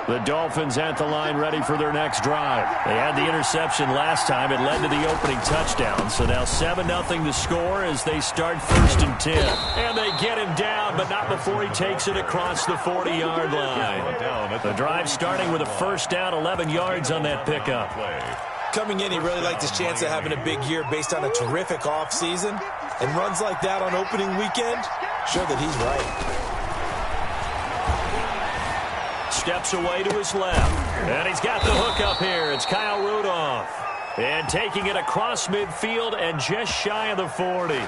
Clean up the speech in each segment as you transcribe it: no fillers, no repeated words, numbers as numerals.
The Dolphins at the line ready for their next drive. They had the interception last time. It led to the opening touchdown. So now 7-0 to score as they start 1st and 10. And they get him down, but not before he takes it across the 40-yard line. The drive starting with a 1st down, 11 yards on that pickup. Coming in, he really liked his chance of having a big year based on a terrific offseason. And runs like that on opening weekend show that he's right. Steps away to his left. And he's got the hook up here. It's Kyle Rudolph. And taking it across midfield and just shy of the 40.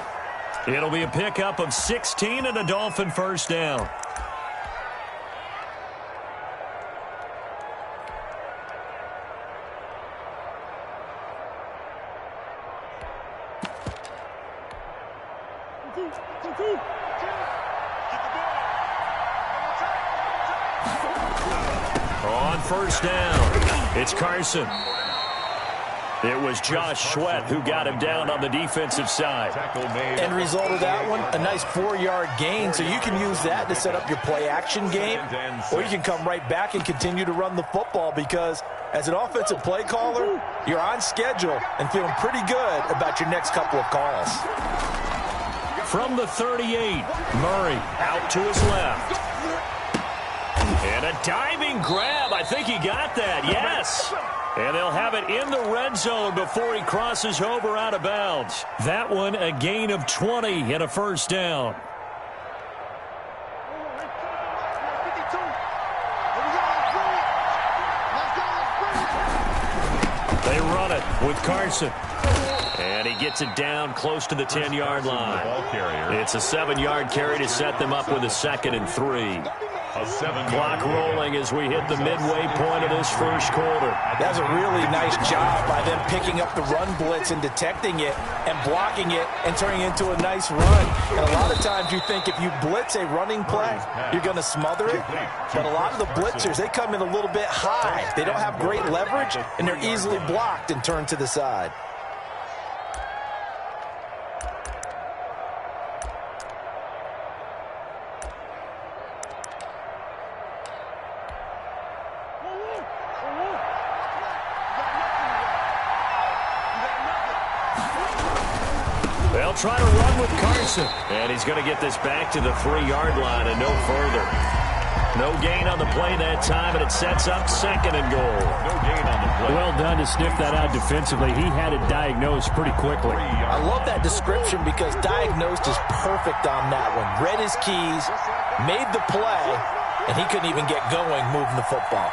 It'll be a pickup of 16 and a Dolphin 1st down. On 1st down, it's Carson. It was Josh Sweat who got him down on the defensive side. End result of that one, a nice 4-yard gain, so you can use that to set up your play-action game, or you can come right back and continue to run the football because as an offensive play caller, you're on schedule and feeling pretty good about your next couple of calls. From the 38, Murray out to his left. And a diving grab. I think he got that. Yes. And they'll have it in the red zone before he crosses over out of bounds. That one a gain of 20 and a 1st down. They run it with Carson. And he gets it down close to the 10-yard line. It's a 7-yard carry to set them up with a 2nd and 3. Clock rolling as we hit the midway point of this 1st quarter. That's a really nice job by them picking up the run blitz and detecting it and blocking it and turning it into a nice run. And a lot of times you think if you blitz a running play, you're going to smother it. But a lot of the blitzers, they come in a little bit high. They don't have great leverage, and they're easily blocked and turned to the side. They'll try to run with Carson. And he's going to get this back to the 3-yard line and no further. No gain on the play that time, and it sets up 2nd and goal. No gain on the play. Well done to sniff that out defensively. He had it diagnosed pretty quickly. I love that description because diagnosed is perfect on that one. Read his keys, made the play, and he couldn't even get going moving the football.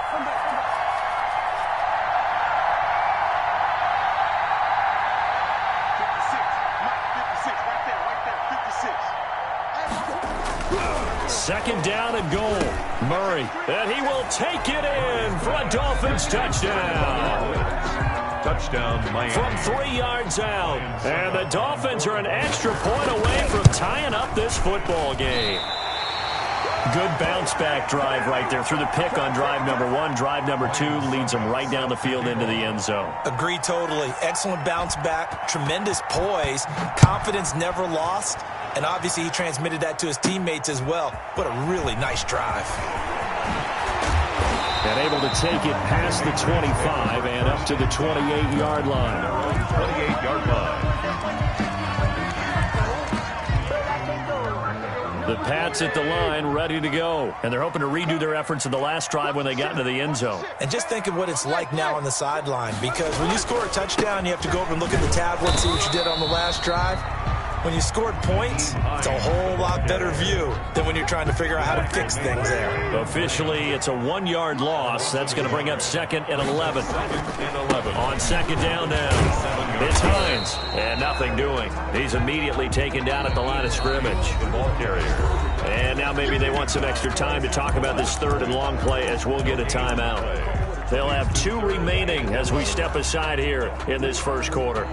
Second down and goal. Murray. And he will take it in for a Dolphins touchdown. Touchdown, Miami. From 3 yards out. And the Dolphins are an extra point away from tying up this football game. Good bounce-back drive right there through the pick on drive number 1. Drive number 2 leads them right down the field into the end zone. Agree totally. Excellent bounce back, tremendous poise, confidence never lost, and obviously he transmitted that to his teammates as well. What a really nice drive. And able to take it past the 25 and up to the 28-yard line. 28-yard line. The Pats at the line, ready to go. And they're hoping to redo their efforts in the last drive when they got into the end zone. And just think of what it's like now on the sideline, because when you score a touchdown, you have to go over and look at the tablet, see what you did on the last drive. When you scored points, it's a whole lot better view than when you're trying to figure out how to fix things there. Officially, it's a 1-yard loss. That's going to bring up 2nd and 11. On 2nd down now, it's Hines. And nothing doing. He's immediately taken down at the line of scrimmage. The ball carrier. And now maybe they want some extra time to talk about this 3rd and long play as we'll get a timeout. They'll have 2 remaining as we step aside here in this 1st quarter.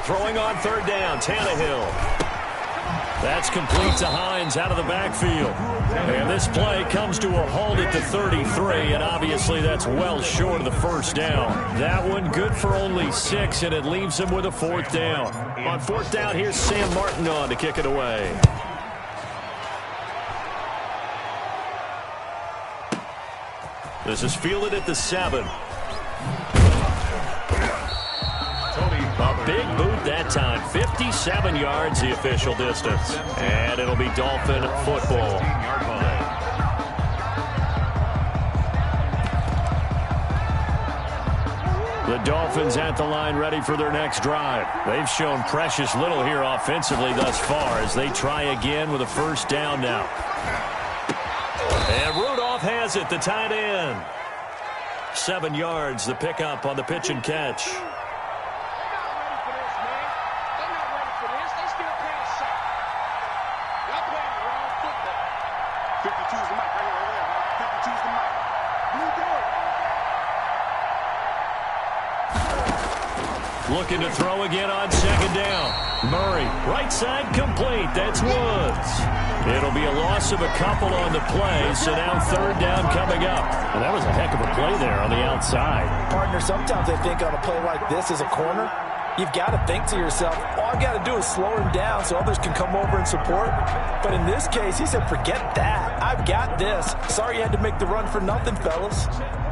Throwing on 3rd down, Tannehill. That's complete to Hines out of the backfield. And this play comes to a halt at the 33, and obviously that's well short of the first down. That one good for only 6, and it leaves him with a 4th down. On 4th down, here's Sam Martin on to kick it away. This is fielded at the 7. A big boot that time. 57 yards, the official distance. And it'll be Dolphin football. The Dolphins at the line ready for their next drive. They've shown precious little here offensively thus far as they try again with a 1st down now. And Rudolph has it, the tight end. 7 yards, the pickup on the pitch and catch. Looking to throw again on 2nd down. Murray, right side complete. That's Woods. It'll be a loss of a couple on the play, so now 3rd down coming up. And that was a heck of a play there on the outside. Partner, sometimes I think on a play like this as a corner, you've got to think to yourself, all I've got to do is slow him down so others can come over and support. But in this case, he said, forget that. I've got this. Sorry you had to make the run for nothing, fellas.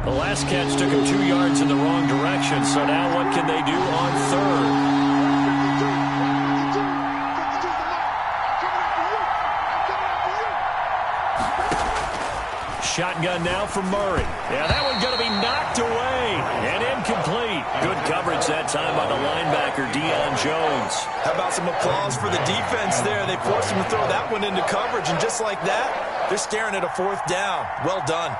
The last catch took him 2 yards in the wrong direction, so now what can they do on 3rd? Shotgun now from Murray. Yeah, that one's going to be knocked away and incomplete. Good coverage that time by the linebacker, Deion Jones. How about some applause for the defense there? They forced him to throw that one into coverage, and just like that, they're staring at a 4th down. Well done.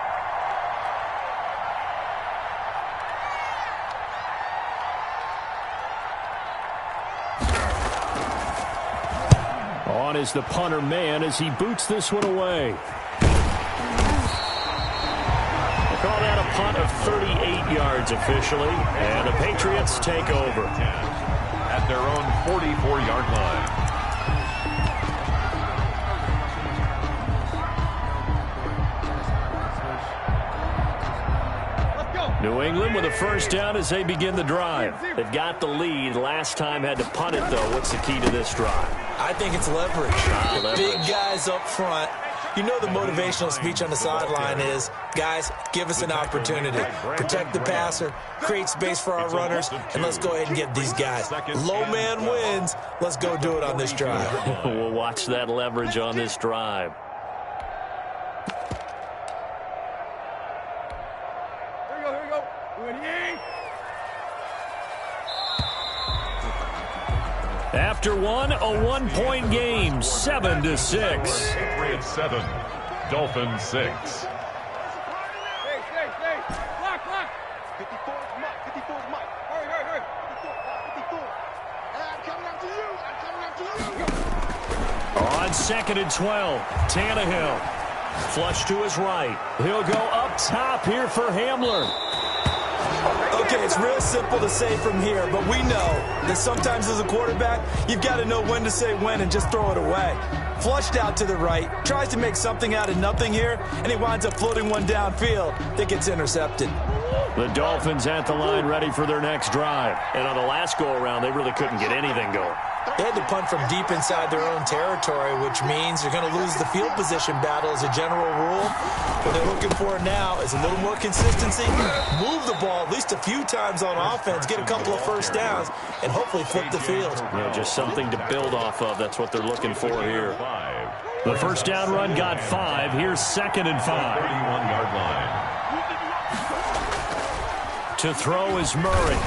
On is the punter man as he boots this one away. Call that a punt of 38 yards officially, and the Patriots take over. At their own 44-yard line. New England with a 1st down as they begin the drive. They've got the lead. Last time had to punt it, though. What's the key to this drive? I think it's leverage. Big guys up front. You know the motivational speech on the sideline is, guys, give us an opportunity. Protect the passer, create space for our runners, and let's go ahead and get these guys. Low man wins. Let's go do it on this drive. We'll watch that leverage on this drive. Here we go. After one, a 1-point game, 7-6. Patriots 7, Dolphins 6. Stay. Block. 54's Mike. Hurry. 54. I'm coming up to you. On 2nd and 12, Tannehill. Flush to his right. He'll go up top here for Hamler. Okay, it's real simple to say from here, but we know that sometimes as a quarterback, you've got to know when to say when and just throw it away. Flushed out to the right, tries to make something out of nothing here, and he winds up floating one downfield that gets intercepted. The Dolphins at the line ready for their next drive. And on the last go-around, they really couldn't get anything going. They had to punt from deep inside their own territory, which means they're going to lose the field position battle as a general rule. What they're looking for now is a little more consistency, move the ball at least a few times on offense, get a couple of 1st downs, and hopefully flip the field. Just something to build off of. That's what they're looking for here. The 1st down run got 5. Here's 2nd and 5. 31-yard line. To throw is Murray.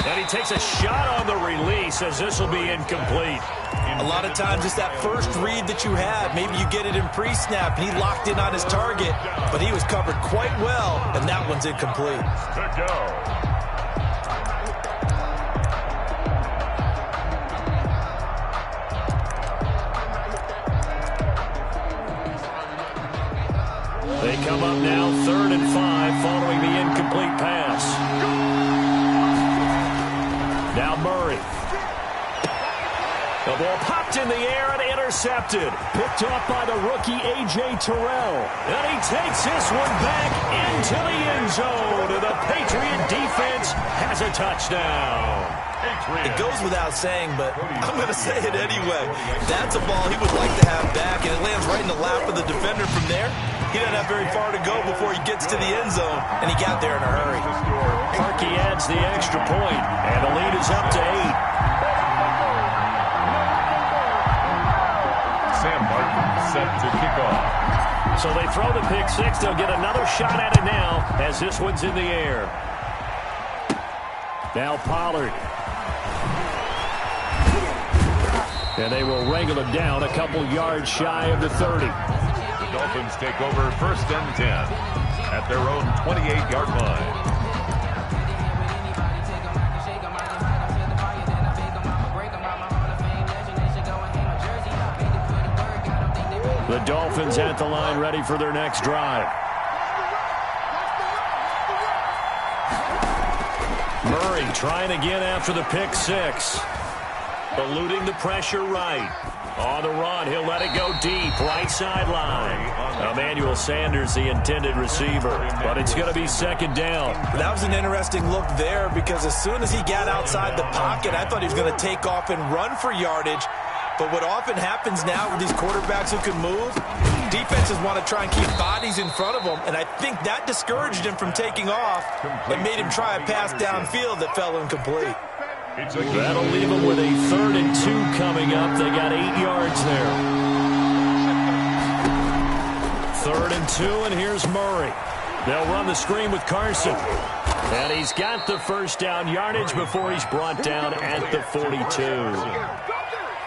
And he takes a shot on the release as this will be incomplete. A lot of times it's that first read that you have. Maybe you get it in pre-snap. He locked in on his target, but he was covered quite well, and that one's incomplete. To go. They come up now 3rd and 5 following the incomplete pass. Now Murray. The ball popped in the air and intercepted. Picked off by the rookie A.J. Terrell. And he takes this one back into the end zone. And the Patriot defense has a touchdown. It goes without saying, but I'm going to say it anyway. That's a ball he would like to have back, and it lands right in the lap of the defender from there. He doesn't have very far to go before he gets to the end zone, and he got there in a hurry. Parkey adds the extra point, and the lead is up to 8. Sam Martin set to kick off. So they throw the pick six. They'll get another shot at it now as this one's in the air. Now Pollard. And they will wrangle him down a couple yards shy of the 30. The Dolphins take over 1st and 10 at their own 28-yard line. The Dolphins at the line ready for their next drive. Murray trying again after the pick six. Eluding the pressure right. On the run, he'll let it go deep. Right sideline. Emmanuel Sanders, the intended receiver. But it's going to be 2nd down. That was an interesting look there because as soon as he got outside the pocket, I thought he was going to take off and run for yardage. But what often happens now with these quarterbacks who can move, defenses want to try and keep bodies in front of them, and I think that discouraged him from taking off and made him try a pass downfield that fell incomplete. That'll leave them with a 3rd and 2 coming up. They got 8 yards there. 3rd and 2, and here's Murray. They'll run the screen with Carson. And he's got the first down yardage before he's brought down at the 42.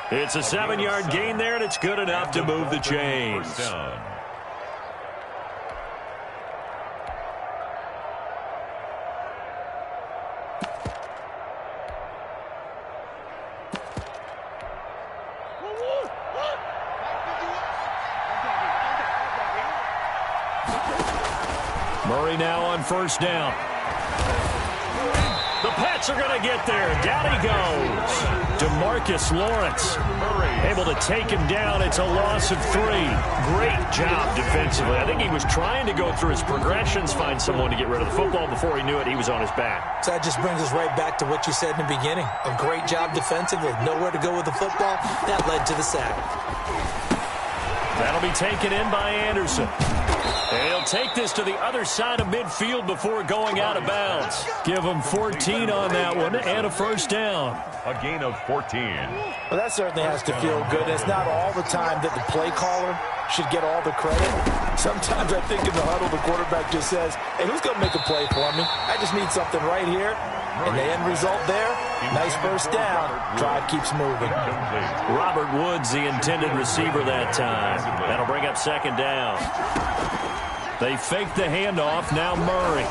It's a 7-yard gain there, and it's good enough to move the chains. Murray now on 1st down. The Pats are going to get there. Down he goes. DeMarcus Lawrence able to take him down. It's a loss of 3. Great job defensively. I think he was trying to go through his progressions, find someone to get rid of the football. Before he knew it, he was on his back. So that just brings us right back to what you said in the beginning. A great job defensively. Nowhere to go with the football. That led to the sack. That'll be taken in by Anderson. And he'll take this to the other side of midfield before going out of bounds. Give him 14 on that one and a 1st down. A gain of 14. Well, that certainly has to feel good. It's not all the time that the play caller should get all the credit. Sometimes I think in the huddle, the quarterback just says, hey, who's going to make a play for me? I just need something right here. And the end result there, nice 1st down. Drive keeps moving. Robert Woods, the intended receiver that time. That'll bring up 2nd down. They fake the handoff. Now Murray.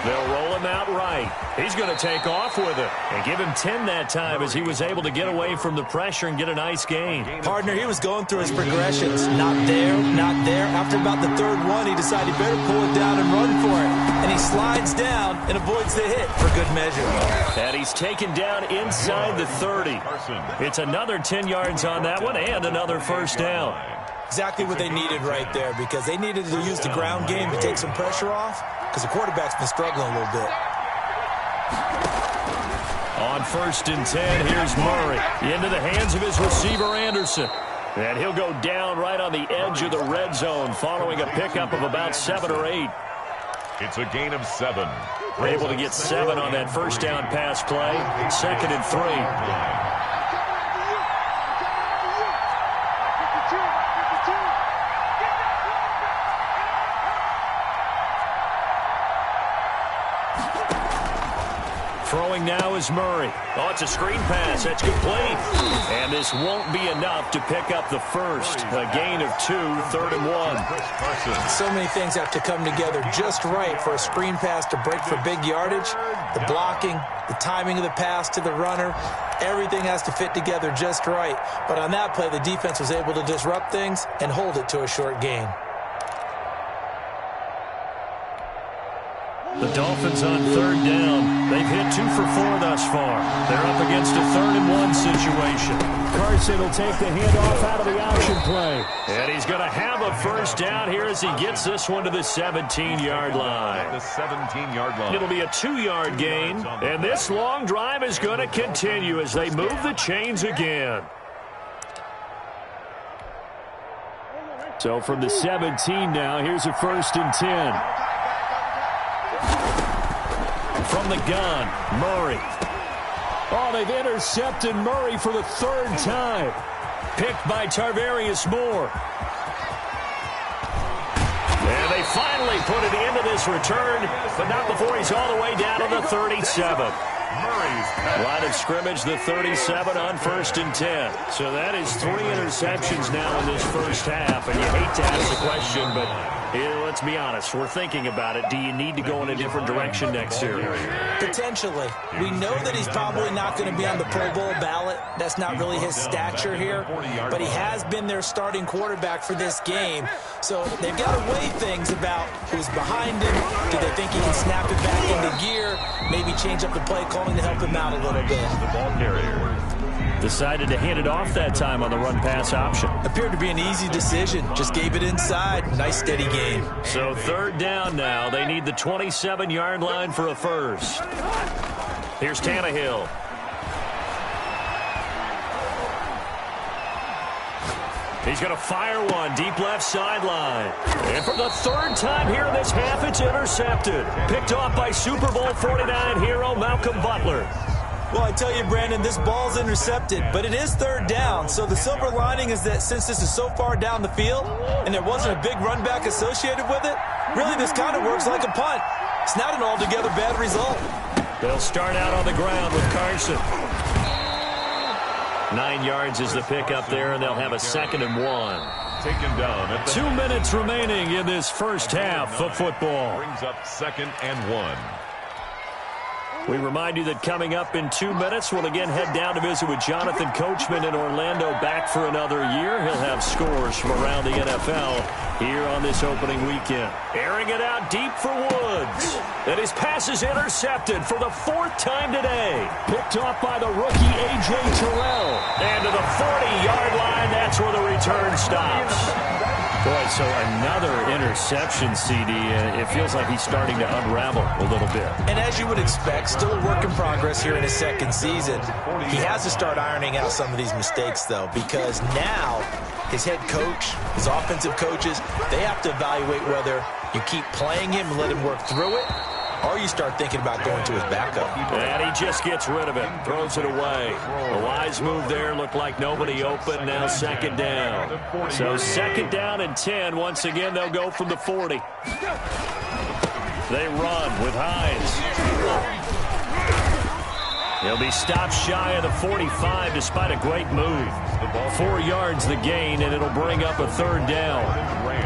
They'll roll him out right. He's going to take off with it and give him 10 that time as he was able to get away from the pressure and get a nice gain. Partner, he was going through his progressions. Not there, not there. After about the 3rd one, he decided he better pull it down and run for it. And he slides down and avoids the hit for good measure. And he's taken down inside the 30. It's another 10 yards on that one and another 1st down. Exactly what they needed right there because they needed to use the ground game to take some pressure off because the quarterback's been struggling a little bit. On 1st and 10, here's Murray into the hands of his receiver, Anderson. And he'll go down right on the edge of the red zone following a pickup of about 7 or 8. It's a gain of 7. Able to get 7 on that 1st down pass play. 2nd and 3. Throwing now is Murray. Oh, it's a screen pass. That's complete. And this won't be enough to pick up the 1st. A gain of 2, 3rd and 1. So many things have to come together just right for a screen pass to break for big yardage. The blocking, the timing of the pass to the runner, everything has to fit together just right. But on that play, the defense was able to disrupt things and hold it to a short gain. The Dolphins on third down. They've hit 2 for 4 thus far. They're up against a 3rd-and-1 situation. Carson will take the handoff out of the option play. And he's going to have a first down here as he gets this one to the 17-yard line. The 17-yard line. It'll be a 2-yard gain, and this long drive is going to continue as they move the chains again. So from the 17 now, here's a 1st and 10. From the gun, Murray. Oh, they've intercepted Murray for the 3rd time. Picked by Tarvarius Moore. And they finally put it into this return, but not before he's all the way down to the 37. Line of scrimmage, the 37 on 1st and 10. So that is 3 interceptions now in this first half. And you hate to ask the question, but let's be honest. We're thinking about it. Do you need to go in a different direction next series? Potentially. We know that he's probably not going to be on the Pro Bowl ballot. That's not really his stature here. But he has been their starting quarterback for this game. So they've got to weigh things about who's behind him. Do they think he can snap it back into gear? Maybe change up the play calling to help him out a little bit. The ball carrier decided to hand it off that time on the run-pass option. Appeared to be an easy decision. Just gave it inside. Nice, steady game. So 3rd down now. They need the 27-yard line for a first. Here's Tannehill. He's going to fire one deep left sideline. And for the 3rd time here in this half, it's intercepted. Picked off by Super Bowl 49 hero Malcolm Butler. Well, I tell you, Brandon, this ball's intercepted, but it is 3rd down. So the silver lining is that since this is so far down the field and there wasn't a big run back associated with it, really this kind of works like a punt. It's not an altogether bad result. They'll start out on the ground with Carson. 9 yards is the pickup there, and they'll have a 2nd and 1. taken down. At 2 minutes remaining in this first half of football. Brings up 2nd and 1. We remind you that coming up in 2 minutes, we'll again head down to visit with Jonathan Coachman in Orlando, back for another year. He'll have scores from around the NFL here on this opening weekend. Airing it out deep for Woods. And his pass is intercepted for the 4th time today. Picked off by the rookie A.J. Terrell. And to the 40-yard line, that's where the return stops. Boy, so another interception, CD. It feels like he's starting to unravel a little bit. And as you would expect, still a work in progress here in his 2nd season. He has to start ironing out some of these mistakes, though, because now his head coach, his offensive coaches, they have to evaluate whether you keep playing him and let him work through it, or you start thinking about going to his backup. And he just gets rid of it, throws it away. A wise move there, looked like nobody open, now 2nd down. So 2nd down and 10. Once again, they'll go from the 40. They run with Hines. He'll be stopped shy of the 45 despite a great move. 4 yards the gain, and it'll bring up a 3rd down.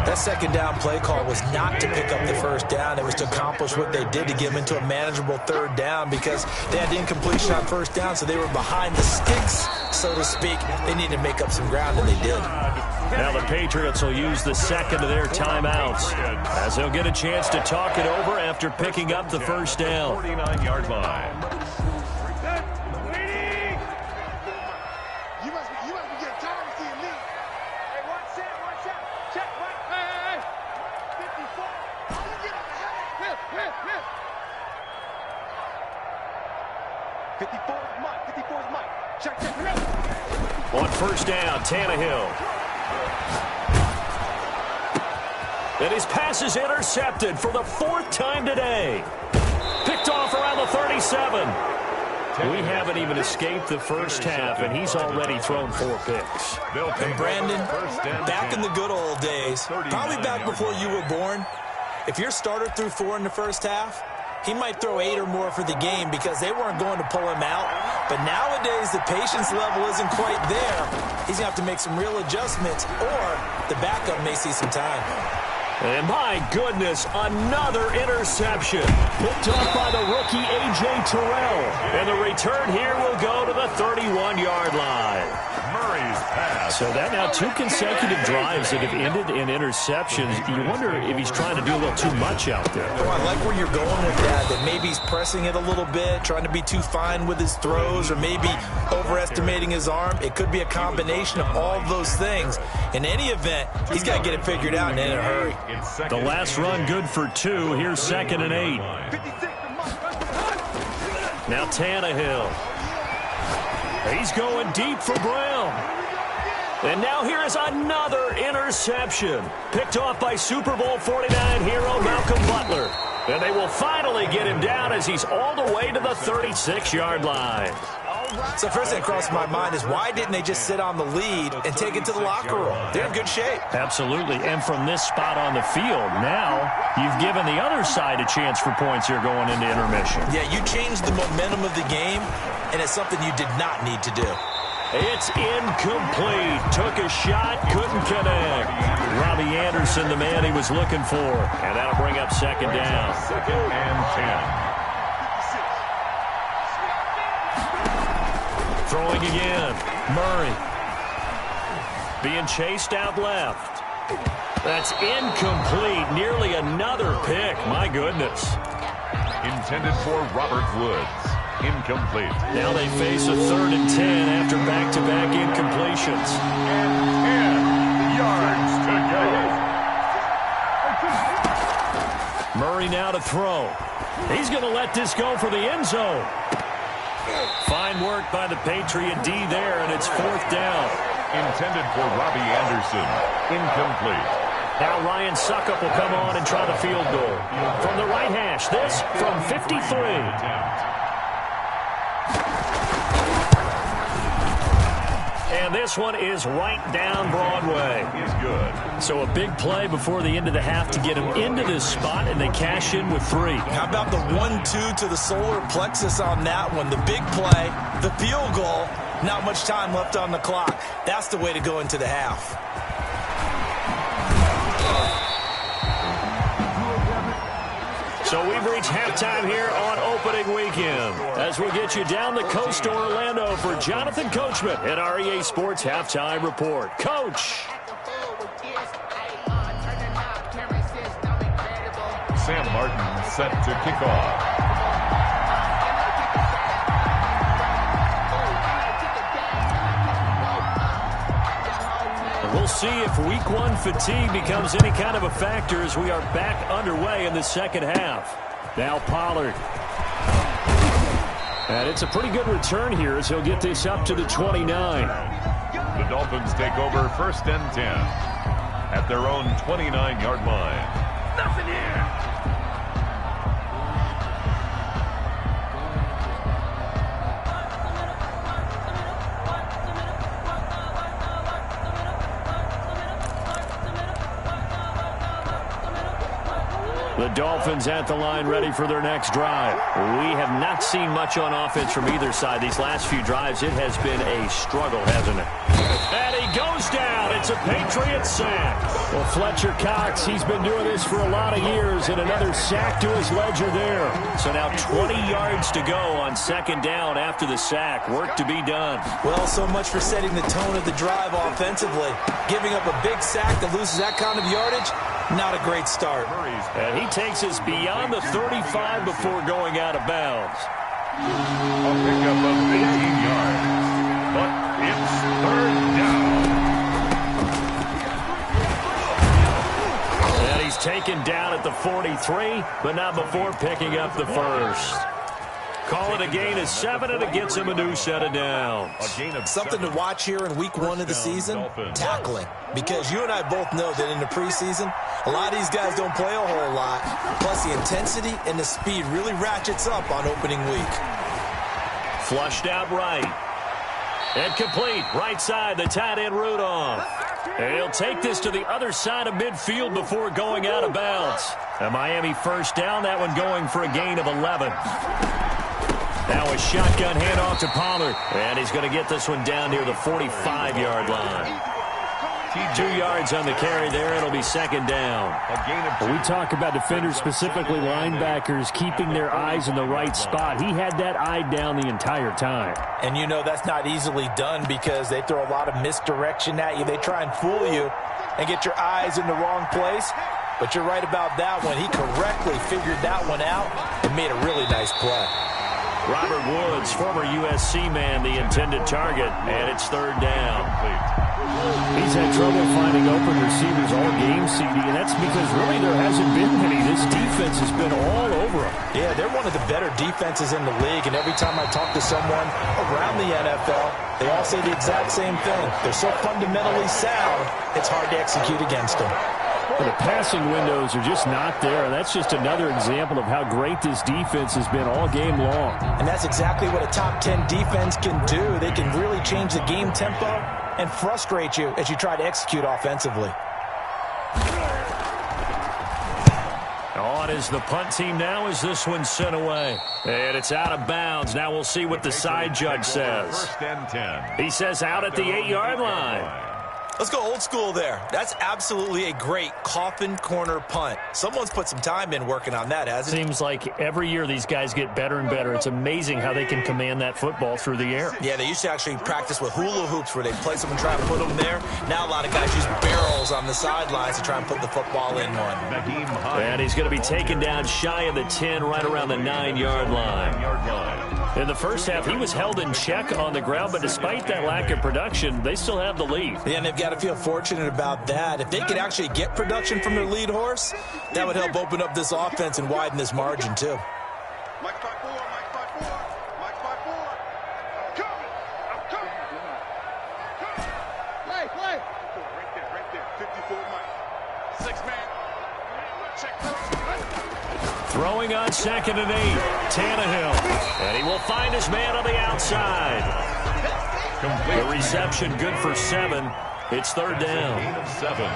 That 2nd down play call was not to pick up the 1st down. It was to accomplish what they did to get them into a manageable 3rd down because they had the incompletion on 1st down, so they were behind the sticks, so to speak. They needed to make up some ground, and they did. Now the Patriots will use the 2nd of their timeouts as they'll get a chance to talk it over after picking up the 1st down. 49-yard line. On 1st down, Tannehill. And his pass is intercepted for the 4th time today. Picked off around the 37. We haven't even escaped the first half, and he's already thrown 4 picks. And Brandon, back in the good old days, probably back before you were born, if your starter threw 4 in the first half, he might throw 8 or more for the game because they weren't going to pull him out. But nowadays, the patience level isn't quite there. He's going to have to make some real adjustments, or the backup may see some time. And my goodness, another interception. Picked off by the rookie A.J. Terrell. And the return here will go to the 31-yard line. Murray's pass. So that now 2 consecutive drives that have ended in interceptions. You wonder if he's trying to do a little too much out there. Oh, I like where you're going with that maybe he's pressing it a little bit, trying to be too fine with his throws, or maybe overestimating his arm. It could be a combination of all of those things. In any event, he's got to get it figured out and in a hurry. The last run good for 2. Here's 2nd and 8. Now Tannehill. He's going deep for Brown. And now here is another interception. Picked off by Super Bowl 49 hero Malcolm Butler. And they will finally get him down as he's all the way to the 36-yard line. So first thing that crossed my mind is why didn't they just sit on the lead and take it to the locker room? They're in good shape. Absolutely. And from this spot on the field, now you've given the other side a chance for points here going into intermission. Yeah, you changed the momentum of the game, and it's something you did not need to do. It's incomplete. Took a shot, couldn't connect. Robbie Anderson, the man he was looking for. And that'll bring up 2nd down. 2nd and 10. Throwing again. Murray. Being chased out left. That's incomplete. Nearly another pick. My goodness. Intended for Robert Woods. Incomplete. Now they face a 3rd and 10 after back-to-back incompletions. And 10 yards to go. Murray now to throw. He's going to let this go for the end zone. Fine work by the Patriot D there, and it's 4th down. Intended for Robbie Anderson. Incomplete. Now Ryan Suckup will come on and try the field goal. From the right hash, this from 53. And this one is right down Broadway. Is good. So a big play before the end of the half to get him into this spot, and they cash in with 3. How about the 1-2 to the solar plexus on that one? The big play, the field goal, not much time left on the clock. That's the way to go into the half. So we've reached halftime here on opening weekend. As we'll get you down the coast to Orlando for Jonathan Coachman at our EA Sports Halftime Report. Coach. Sam Martin set to kick off. We'll see if week 1 fatigue becomes any kind of a factor as we are back underway in the second half. Now Pollard. And it's a pretty good return here as he'll get this up to the 29. The Dolphins take over 1st and 10 at their own 29-yard line. Nothing here. The Dolphins at the line ready for their next drive. We have not seen much on offense from either side. These last few drives, it has been a struggle, hasn't it? And he goes down. It's a Patriot sack. Well, Fletcher Cox, he's been doing this for a lot of years, and another sack to his ledger there. So now 20 yards to go on 2nd down after the sack. Work to be done. Well, so much for setting the tone of the drive offensively. Giving up a big sack that loses that kind of yardage, not a great start. And he takes us beyond the 35 before going out of bounds. A pickup of 18 yards. But it's 3rd down. And he's taken down at the 43, but not before picking up the first. Call it a gain of 7, and it gets him a new set of downs. Something to watch here in week 1 of the season, tackling. Because you and I both know that in the preseason, a lot of these guys don't play a whole lot. Plus, the intensity and the speed really ratchets up on opening week. Flushed out right. And complete. Right side, the tight end Rudolph. And he'll take this to the other side of midfield before going out of bounds. A Miami 1st down, that one going for a gain of 11. Now a shotgun handoff to Pollard. And he's going to get this one down near the 45-yard line. 2 yards on the carry there. It'll be second down. We talk about defenders, specifically linebackers, keeping their eyes in the right spot. He had that eye down the entire time. And you know that's not easily done because they throw a lot of misdirection at you. They try and fool you and get your eyes in the wrong place. But you're right about that one. He correctly figured that one out and made a really nice play. Robert Woods, former USC man, the intended target, and it's third down. He's had trouble finding open receivers all game, CD, and that's because really there hasn't been many. This defense has been all over him. Yeah, they're one of the better defenses in the league, and every time I talk to someone around the NFL, they all say the exact same thing. They're so fundamentally sound, it's hard to execute against them. But the passing windows are just not there, and that's just another example of how great this defense has been all game long. And that's exactly what a top 10 defense can do. They can really change the game tempo and frustrate you as you try to execute offensively. On is the punt team now as this one's sent away. And it's out of bounds. Now we'll see what the side judge says. First and 10. He says out at the 8-yard line. Let's go old school there. That's absolutely a great coffin corner punt. Someone's put some time in working on that, hasn't it? Seems like every year these guys get better and better. It's amazing how they can command that football through the air. Yeah, they used to actually practice with hula hoops where they place them and try to put them there. Now a lot of guys use barrels on the sidelines to try and put the football in one. And he's going to be taken down shy of the 10, right around the 9-yard line. In the first half, he was held in check on the ground, but despite that lack of production, they still have the lead. Yeah, and they've got to feel fortunate about that. If they could actually get production from their lead horse, that would help open up this offense and widen this margin, too. Mike 5-4, Mike 5-4, Mike 5-4. I'm coming. Play. Right there. 54, Mike. 6-man. Check. Throwing on 2nd and 8. Tannehill. And he will find his man on the outside. The reception good for 7. It's third down. Gain of 7.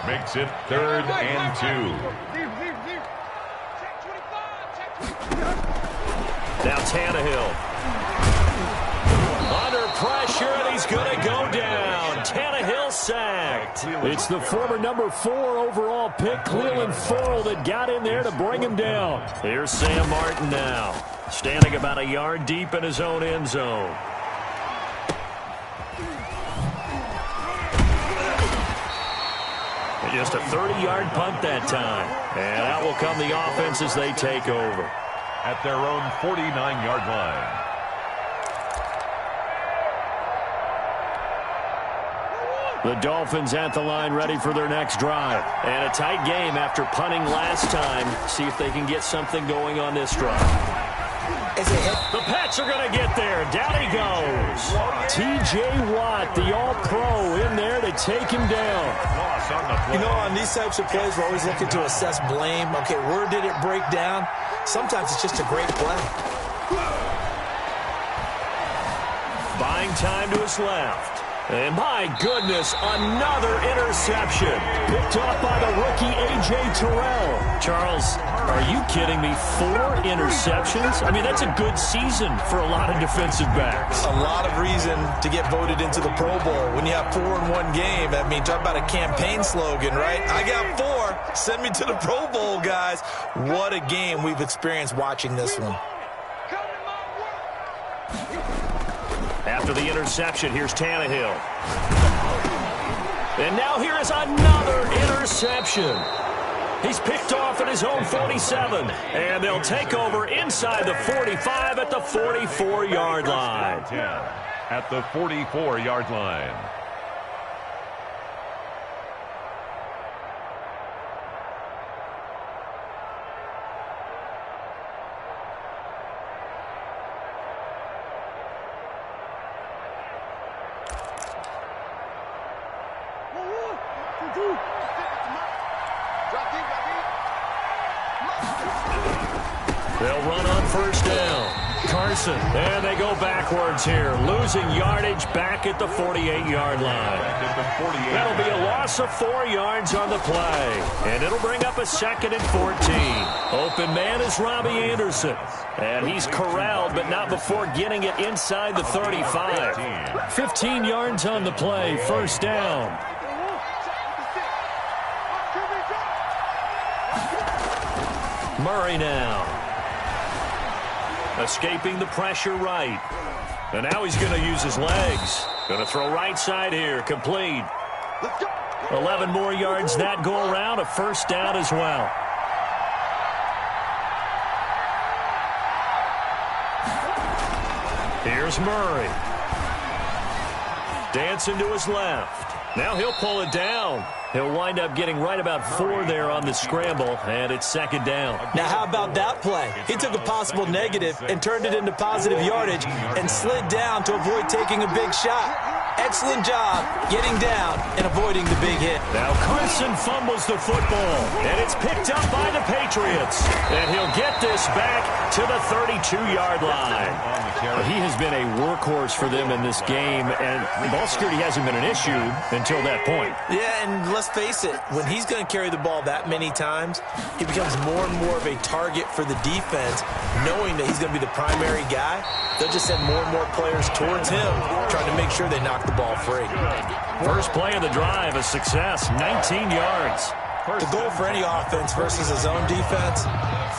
Makes it 3rd and 2. Now Tannehill. Under pressure, and he's going to go down. Tannehill sacked. It's the former number 4 overall pick, Cleveland Ferrell, that got in there to bring him down. Here's Sam Martin now, standing about a yard deep in his own end zone. Just a 30-yard punt that time. And out will come the offense as they take over. At their own 49-yard line. The Dolphins at the line ready for their next drive. And a tight game after punting last time. See if they can get something going on this drive. The Pats are going to get there. Down he goes. T.J. Watt, the all-pro, in there to take him down. You know, on these types of plays, we're always looking to assess blame. Okay, where did it break down? Sometimes it's just a great play. Buying time to his left. And my goodness, another interception. Picked off by the rookie A.J. Terrell. Charles, are you kidding me? 4 interceptions? I mean, that's a good season for a lot of defensive backs. A lot of reason to get voted into the Pro Bowl. When you have 4 in one game, I mean, talk about a campaign slogan, right? I got 4. Send me to the Pro Bowl, guys. What a game we've experienced watching this one. After the interception, here's Tannehill. And now here is another interception. He's picked off at his own 47. And they'll take over inside the 45 at the 44-yard line. At the 44-yard line. They'll run on first down. Carson, and they go backwards here, losing yardage back at the 48-yard line. That'll be a loss of 4 yards on the play, and it'll bring up a 2nd and 14. Open man is Robbie Anderson, and he's corralled, but not before getting it inside the 35. 15 yards on the play, first down. Murray now. Escaping the pressure right. And now he's going to use his legs. Going to throw right side here. Complete. 11 more yards that go around. A first down as well. Here's Murray. Dancing to his left. Now he'll pull it down. He'll wind up getting right about 4 there on the scramble, and it's second down. Now, how about that play? He took a possible negative and turned it into positive yardage and slid down to avoid taking a big shot. Excellent job getting down and avoiding the big hit. Now Carson fumbles the football, and it's picked up by the Patriots. And he'll get this back to the 32-yard line. He has been a workhorse for them in this game, and ball security hasn't been an issue until that point. Yeah, and let's face it, when he's going to carry the ball that many times, he becomes more and more of a target for the defense, knowing that he's going to be the primary guy. They'll just send more and more players towards him, trying to make sure they knock the ball free. First play of the drive, a success, 19 yards. The goal for any offense versus his own defense,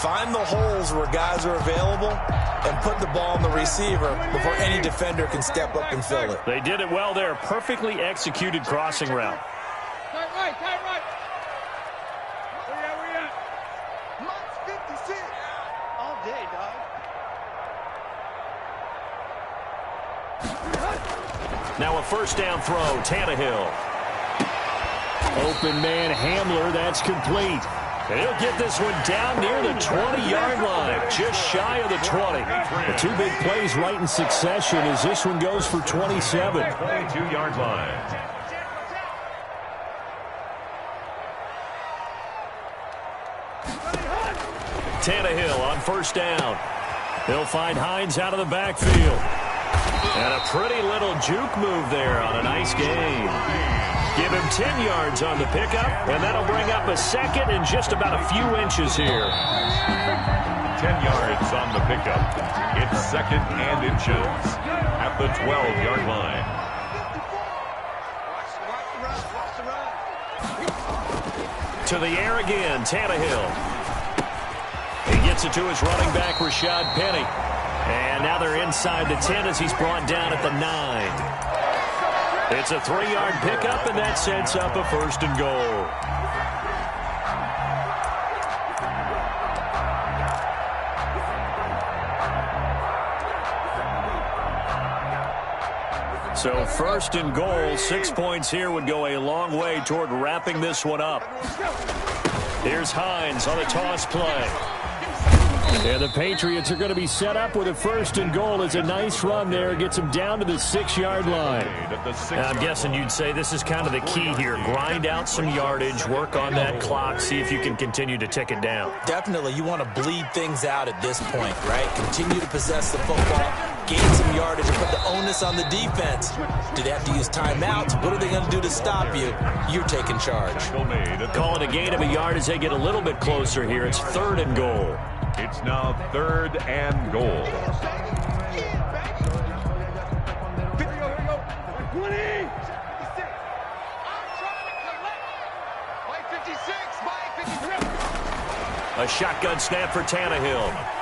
find the holes where guys are available and put the ball on the receiver before any defender can step up and fill it. They did it well there. Perfectly executed crossing route. Tight right. Where we at? Mike's 56. All day, dog. Now a first down throw, Tannehill. Open man Hamler, that's complete. And he'll get this one down near the 20-yard line, just shy of the 20. The 2 big plays right in succession as this one goes for 27. 22-yard line. Tannehill on first down. He'll find Hines out of the backfield. And a pretty little juke move there on a nice game. Give him 10 yards on the pickup, and that'll bring up a second and just about a few inches here. 10 yards on the pickup. It's second and inches at the 12-yard line. To the air again, Tannehill. He gets it to his running back, Rashad Penny. And now they're inside the 10 as he's brought down at the 9. It's a 3-yard pickup, and that sets up a first and goal. So first and goal, 6 points here would go a long way toward wrapping this one up. Here's Hines on a toss play. And the Patriots are going to be set up with a first and goal. It's a nice run there. Gets them down to the 6-yard line. I'm guessing you'd say this is kind of the key here. Grind out some yardage, work on that clock, see if you can continue to tick it down. Definitely, you want to bleed things out at this point, right? Continue to possess the football, gain some yardage, and put the onus on the defense. Do they have to use timeouts? What are they going to do to stop you? You're taking charge. Call it a gain of a yard as they get a little bit closer here. It's third and goal. It's now third and goal. A shotgun snap for Tannehill.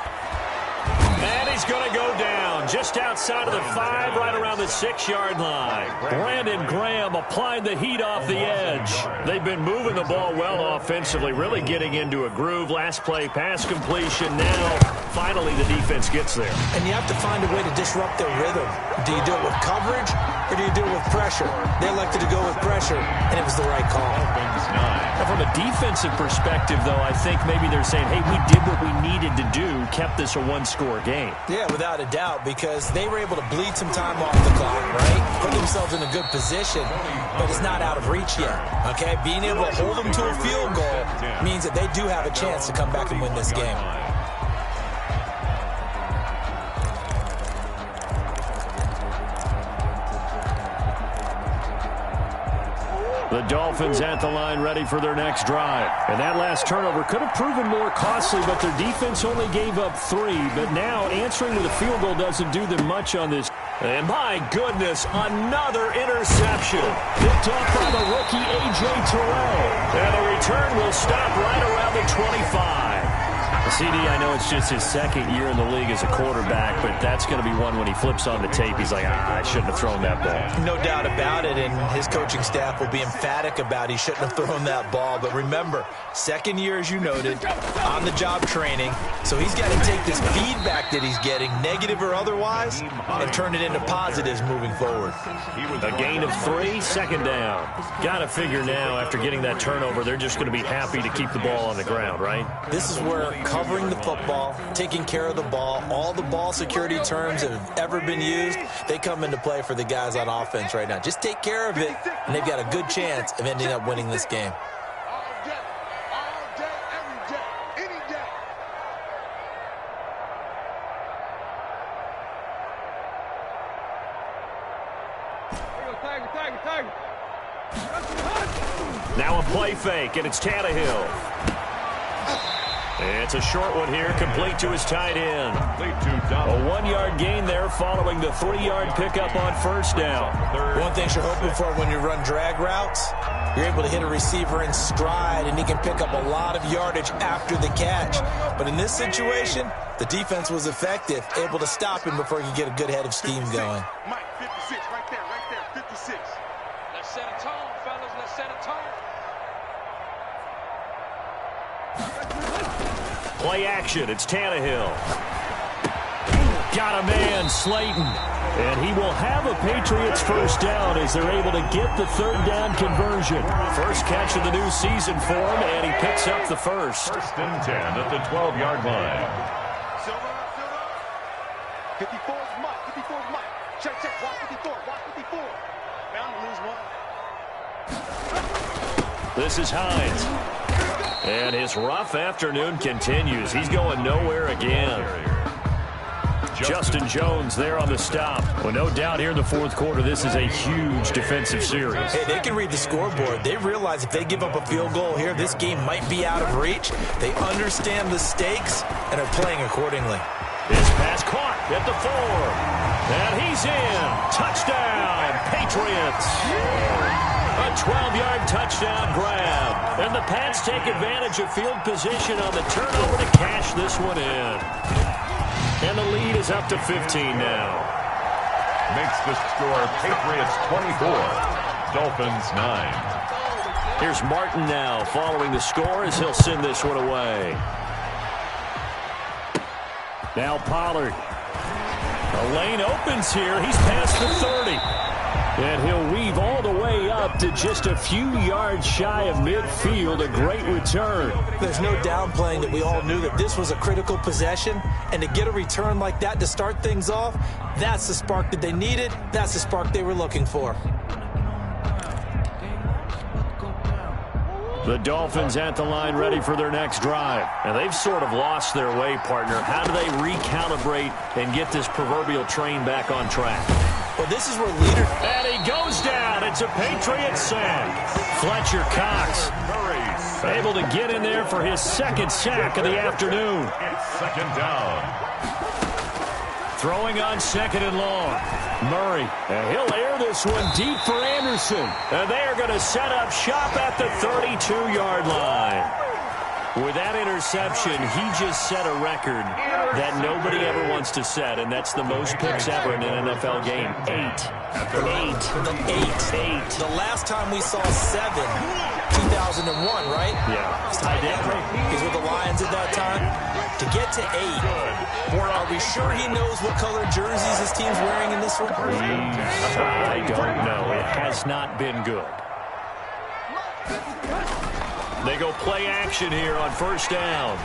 And he's going to go down just outside of the 5, right around the 6-yard line. Brandon Graham applying the heat off the edge. They've been moving the ball well offensively, really getting into a groove. Last play, pass completion. Now, finally, the defense gets there. And you have to find a way to disrupt their rhythm. Do you do it with coverage, or do you do it with pressure? They elected to go with pressure, and it was the right call. Now, from a defensive perspective, though, I think maybe they're saying, hey, we did what we needed to do, kept this a one-score game. Yeah, without a doubt, because they were able to bleed some time off the clock, right? Put themselves in a good position, but it's not out of reach yet, okay? Being able to hold them to a field goal means that they do have a chance to come back and win this game. The Dolphins at the line ready for their next drive. And that last turnover could have proven more costly, but their defense only gave up 3. But now answering with a field goal doesn't do them much on this. And my goodness, another interception. Picked off by the rookie A.J. Terrell. And the return will stop right around the 25. CD, I know it's just his second year in the league as a quarterback, but that's going to be one when he flips on the tape, he's like, I shouldn't have thrown that ball. No doubt about it, and his coaching staff will be emphatic about he shouldn't have thrown that ball. But remember, second year, as you noted, on-the-job training, so he's got to take this feedback that he's getting, negative or otherwise, and turn it into positives moving forward. A gain of 3, second down. Got to figure now, after getting that turnover, they're just going to be happy to keep the ball on the ground, right? This is where covering the football, taking care of the ball, all the ball security terms that have ever been used, they come into play for the guys on offense right now. Just take care of it, and they've got a good chance of ending up winning this game. All day, every day, any day. Tiger. Now a play fake, and it's Tannehill. It's a short one here, complete to his tight end. A 1-yard gain there following the 3-yard pickup on first down. One thing you're hoping for when you run drag routes, you're able to hit a receiver in stride, and he can pick up a lot of yardage after the catch. But in this situation, the defense was effective, able to stop him before he could get a good head of steam going. Mike, 56, right there, 56. Let's set a tone, fellas. Let's set a tone. Play action, it's Tannehill. Got a man, Slayton. And he will have a Patriots first down as they're able to get the third down conversion. First catch of the new season for him, and he picks up the first. First and 10 at the 12-yard line. Silver. 54 is Mike. Check, watch 54. Bound to lose one. This is Hines. And his rough afternoon continues. He's going nowhere again. Justin Jones there on the stop. Well, no doubt here in the fourth quarter, this is a huge defensive series. Hey, they can read the scoreboard. They realize if they give up a field goal here, this game might be out of reach. They understand the stakes and are playing accordingly. His pass caught at the 4. And he's in. Touchdown, Patriots. A 12-yard touchdown grab. And the Pats take advantage of field position on the turnover to cash this one in. And the lead is up to 15 now. Makes the score Patriots 24, Dolphins 9. Here's Martin now following the score as he'll send this one away. Now Pollard. The lane opens here. He's past the 30. And he'll weave all the way up to just a few yards shy of midfield. A great return. There's no downplaying that we all knew that this was a critical possession. And to get a return like that to start things off, that's the spark that they needed. That's the spark they were looking for. The Dolphins at the line ready for their next drive. And they've sort of lost their way, partner. How do they recalibrate and get this proverbial train back on track? Well, this is where leader... And he goes down. It's a Patriot sack. Fletcher Cox able to get in there for his second sack of the afternoon. It's second down. Throwing on second and long. Murray. And he'll air this one deep for Anderson. And they are going to set up shop at the 32-yard line. With that interception, he just set a record that nobody ever wants to set, and that's the most picks ever in an NFL game. 8. The last time we saw 7, 2001, right? Yeah. Tied in. He's with the Lions at that time. To get to 8, are we sure he knows what color jerseys his team's wearing in this one? I don't know. It has not been good. They go play action here on first down.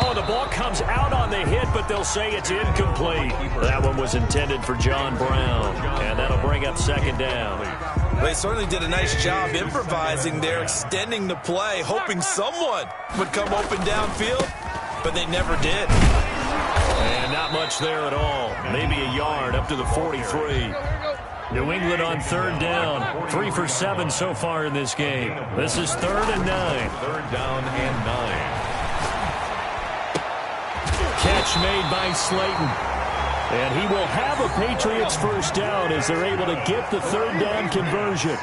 Oh, the ball comes out on the hit, but they'll say it's incomplete. That one was intended for John Brown, and that'll bring up second down. They certainly did a nice job improvising there, extending the play, hoping someone would come open downfield, but they never did. And not much there at all. Maybe a yard up to the 43. New England on third down. 3 for 7 so far in this game. This is 3rd and 9. Third down and 9. Catch made by Slayton. And he will have a Patriots first down as they're able to get the third down conversion.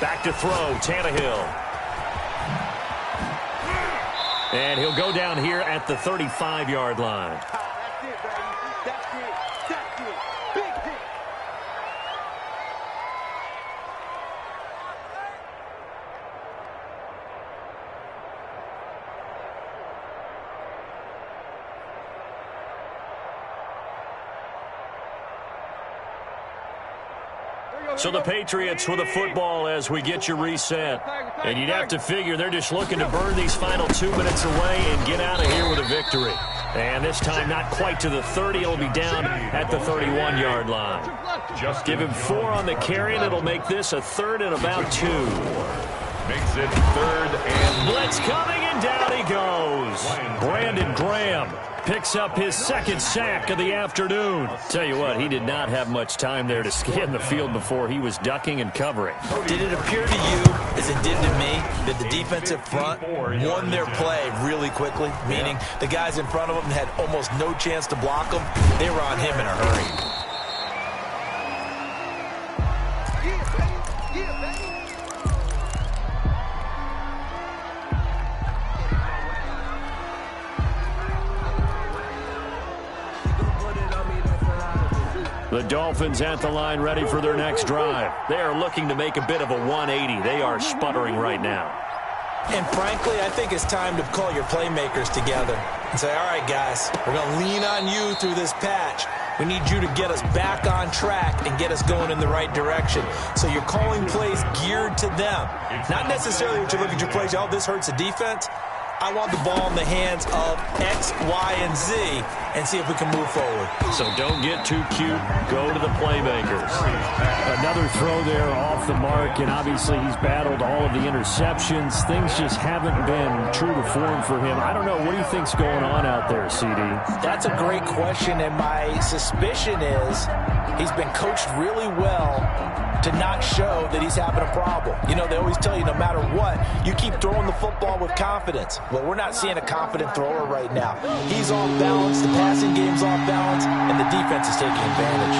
Back to throw, Tannehill. And he'll go down here at the 35-yard line. That's it, baby. That's it. That's it. Big hit. So the Patriots with the football as we get you reset. And you'd have to figure they're just looking to burn these final 2 minutes away and get out of here with a victory. And this time not quite to the 30. It'll be down at the 31-yard line. Just give him 4 on the carry, and it'll make this a 3rd and about 2. Makes it 3rd and... Blitz coming, and down he goes. Brandon Graham picks up his 2nd sack of the afternoon. Tell you what, he did not have much time there to scan the field before he was ducking and covering. Did it appear to you, as it did to me, that the defensive front won their play really quickly? Meaning the guys in front of them had almost no chance to block him. They were on him in a hurry. The Dolphins at the line ready for their next drive. They are looking to make a bit of a 180. They are sputtering right now. And frankly, I think it's time to call your playmakers together and say, all right, guys, we're going to lean on you through this patch. We need you to get us back on track and get us going in the right direction. So you're calling plays geared to them. Not necessarily what you look at your plays, oh, this hurts the defense. I want the ball in the hands of X, Y, and Z and see if we can move forward. So don't get too cute. Go to the playmakers. Another throw there off the mark, and obviously he's battled all of the interceptions. Things just haven't been true to form for him. I don't know. What do you think's going on out there, CD? That's a great question, and my suspicion is he's been coached really well to not show that he's having a problem. You know, they always tell you no matter what, you keep throwing the football with confidence. Well, we're not seeing a confident thrower right now. He's off balance, the passing game's off balance, and the defense is taking advantage.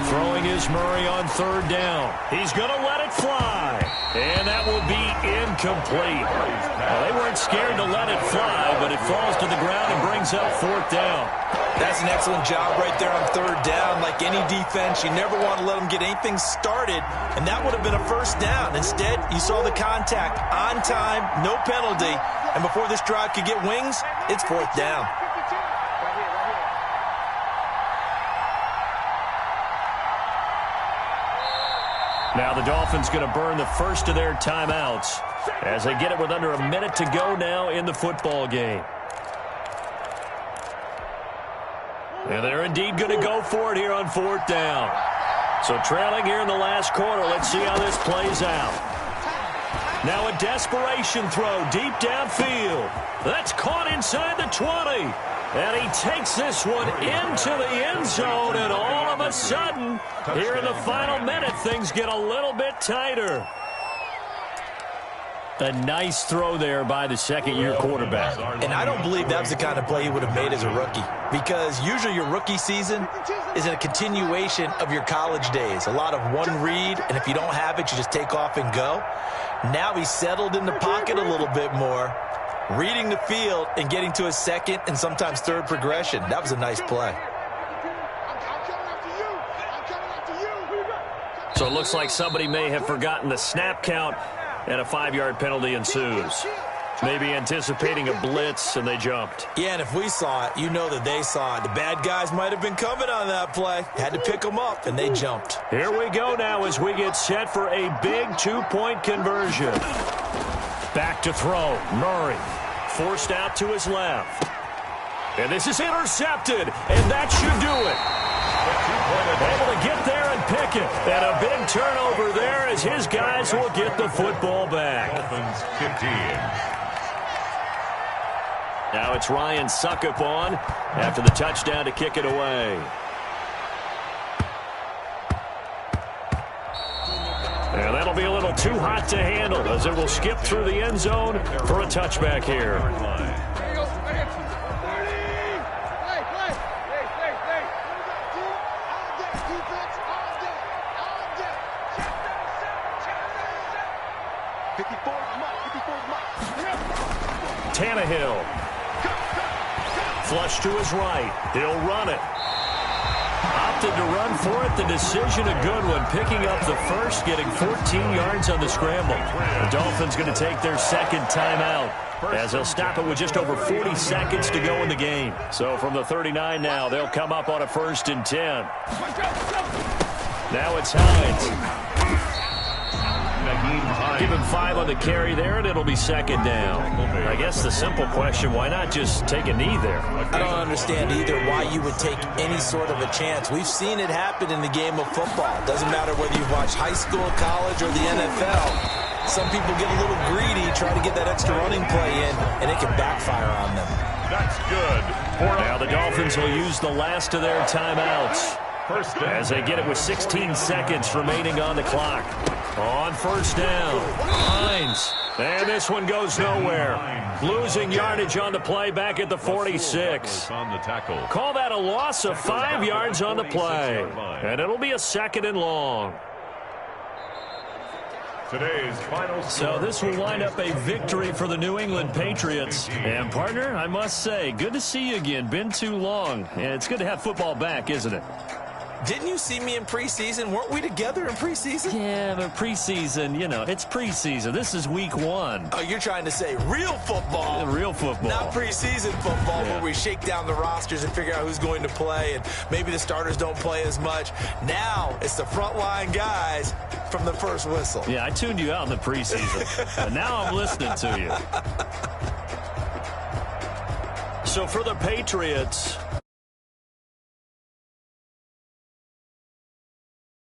Throwing is Murray on 3rd down. He's going to let it fly. And that will be incomplete. Well, they weren't scared to let it fly, but it falls to the ground and brings up 4th down. That's an excellent job right there on 3rd down. Like any defense, you never want to let them get anything started, and that would have been a 1st down. Instead, you saw the contact on time, no penalty, and before this drive could get wings, it's 4th down. Now the Dolphins going to burn the first of their timeouts as they get it with under a minute to go now in the football game. And they're indeed going to go for it here on 4th down. So trailing here in the last quarter. Let's see how this plays out. Now a desperation throw deep downfield. That's caught inside the 20. And he takes this one into the end zone. And all of a sudden, here in the final minute, things get a little bit tighter. A nice throw there by the 2nd-year quarterback. And I don't believe that was the kind of play he would have made as a rookie, because usually your rookie season is a continuation of your college days. A lot of one read, and if you don't have it, you just take off and go. Now he's settled in the pocket a little bit more, reading the field and getting to a 2nd and sometimes 3rd progression. That was a nice play. So it looks like somebody may have forgotten the snap count, and a 5-yard penalty ensues. Maybe anticipating a blitz, and they jumped. Yeah, and if we saw it, you know that they saw it. The bad guys might have been coming on that play. Had to pick them up, and they jumped. Here we go now as we get set for a big 2-point conversion. Back to throw. Murray forced out to his left. And this is intercepted, and that should do it. Able to get there and pick it. And a big turnover there as his guys will get the football back. Dolphins 15. Now it's Ryan Suckup on after the touchdown to kick it away. And that'll be a little too hot to handle as it will skip through the end zone for a touchback here. Tannehill. Flush to his right. He'll run it. Opted to run for it. The decision, a good one. Picking up the first, getting 14 yards on the scramble. The Dolphins going to take their second timeout, as they'll stop it with just over 40 seconds to go in the game. So from the 39 now, they'll come up on a 1st and 10. Now it's Hines. Give him 5 on the carry there, and it'll be 2nd down. I guess the simple question, why not just take a knee there? I don't understand either why you would take any sort of a chance. We've seen it happen in the game of football. It doesn't matter whether you've watched high school, college, or the NFL. Some people get a little greedy, try to get that extra running play in, and it can backfire on them. That's good. Now the Dolphins will use the last of their timeouts as they get it with 16 seconds remaining on the clock. On 1st down, Hines. And this one goes nowhere. Losing yardage on the play back at the 46. On the tackle. Call that a loss of 5 yards on the play. And it'll be a 2nd and long. Today's final score. So this will wind up a victory for the New England Patriots. And, partner, I must say, good to see you again. Been too long. And it's good to have football back, isn't it? Didn't you see me in preseason? Weren't we together in preseason? Yeah, but preseason, you know, it's preseason. This is week 1. Oh, you're trying to say real football. Real football. Not preseason football where we shake down the rosters and figure out who's going to play, and maybe the starters don't play as much. Now it's the frontline guys from the first whistle. Yeah, I tuned you out in the preseason. But now I'm listening to you. So for the Patriots,